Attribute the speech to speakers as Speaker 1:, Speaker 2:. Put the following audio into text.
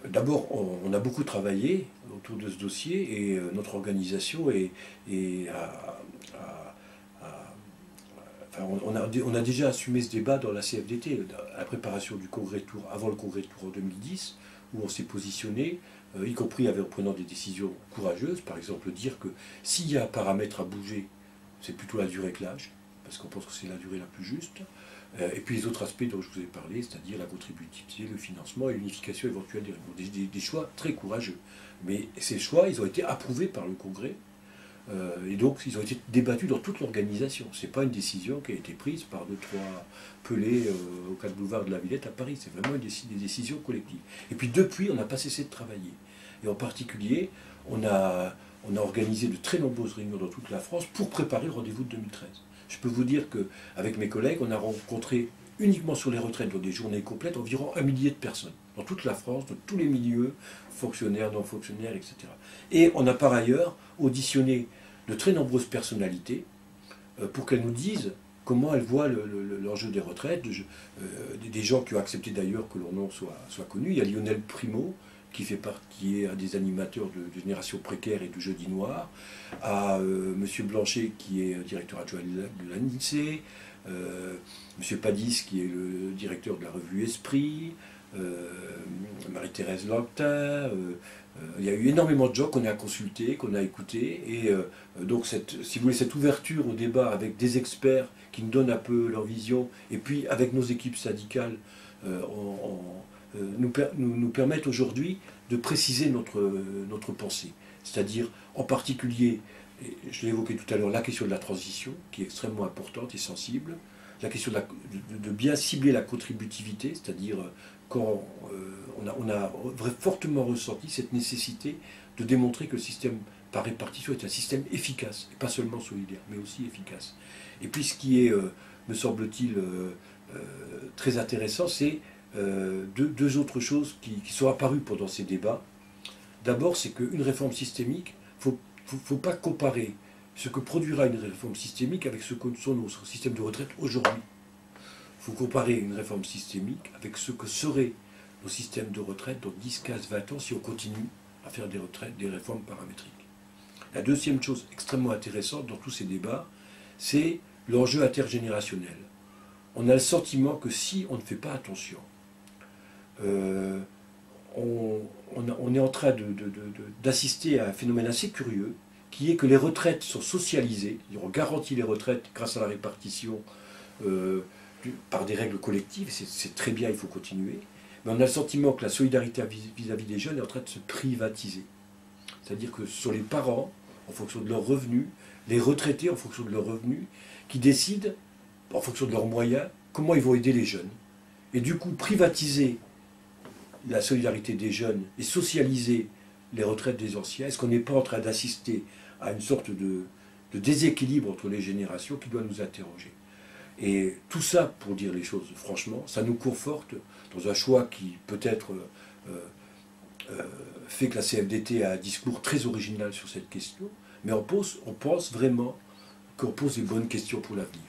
Speaker 1: D'abord, on a beaucoup travaillé autour de ce dossier et notre organisation enfin, on a déjà assumé ce débat dans la CFDT, à la préparation du congrès de Tours, avant le congrès de Tours en 2010, où on s'est positionné, y compris en prenant des décisions courageuses, par exemple dire que s'il y a un paramètre à bouger, c'est plutôt la durée que l'âge, parce qu'on pense que c'est la durée la plus juste. Et puis les autres aspects dont je vous ai parlé, c'est-à-dire la contributivité, le financement et l'unification éventuelle des réponses. Des choix très courageux. Mais ces choix, ils ont été approuvés par le Congrès. Et donc, ils ont été débattus dans toute l'organisation. Ce n'est pas une décision qui a été prise par deux, trois pelés au 4 boulevard de la Villette à Paris. C'est vraiment des décisions collectives. Et puis depuis, on n'a pas cessé de travailler. Et en particulier, on a organisé de très nombreuses réunions dans toute la France pour préparer le rendez-vous de 2013. Je peux vous dire qu'avec mes collègues, on a rencontré uniquement sur les retraites, dans des journées complètes, environ 1 millier de personnes, dans toute la France, dans tous les milieux, fonctionnaires, non-fonctionnaires, etc. Et on a par ailleurs auditionné de très nombreuses personnalités pour qu'elles nous disent comment elles voient l'enjeu des retraites, des gens qui ont accepté d'ailleurs que leur nom soit connu. Il y a Lionel Primo, qui est un des animateurs de Génération Précaire et du Jeudi Noir, à M. Blanchet, qui est directeur adjoint de l'ANICE, M. Padis, qui est le directeur de la revue Esprit, Marie-Thérèse Lantin. Il y a eu énormément de gens qu'on a consultés, qu'on a écoutés, et donc si vous voulez, cette ouverture au débat avec des experts qui nous donnent un peu leur vision, et puis avec nos équipes syndicales, nous permettent aujourd'hui de préciser notre pensée. C'est-à-dire, en particulier, je l'ai évoqué tout à l'heure, la question de la transition, qui est extrêmement importante et sensible, la question de bien cibler la contributivité, c'est-à-dire quand on a fortement ressenti cette nécessité de démontrer que le système par répartition est un système efficace, et pas seulement solidaire, mais aussi efficace. Et puis ce qui est, me semble-t-il, très intéressant, c'est deux autres choses qui sont apparues pendant ces débats. D'abord, c'est qu'une réforme systémique, il ne faut pas comparer ce que produira une réforme systémique avec ce que sont nos systèmes de retraite aujourd'hui. Il faut comparer une réforme systémique avec ce que seraient nos systèmes de retraite dans 10, 15, 20 ans si on continue à faire des réformes paramétriques. La deuxième chose extrêmement intéressante dans tous ces débats, c'est l'enjeu intergénérationnel. On a le sentiment que si on ne fait pas attention, on est en train d'assister à un phénomène assez curieux, qui est que les retraites sont socialisées, on garantit les retraites grâce à la répartition par des règles collectives, c'est très bien, il faut continuer, mais on a le sentiment que la solidarité vis-à-vis des jeunes est en train de se privatiser. C'est-à-dire que ce sont les parents, en fonction de leurs revenus, les retraités, en fonction de leurs revenus, qui décident, en fonction de leurs moyens, comment ils vont aider les jeunes. Et du coup, privatiser la solidarité des jeunes et socialiser les retraites des anciens, est-ce qu'on n'est pas en train d'assister à une sorte de déséquilibre entre les générations qui doit nous interroger? Et tout ça, pour dire les choses franchement, ça nous conforte dans un choix qui peut-être fait que la CFDT a un discours très original sur cette question, mais on pense vraiment qu'on pose les bonnes questions pour l'avenir.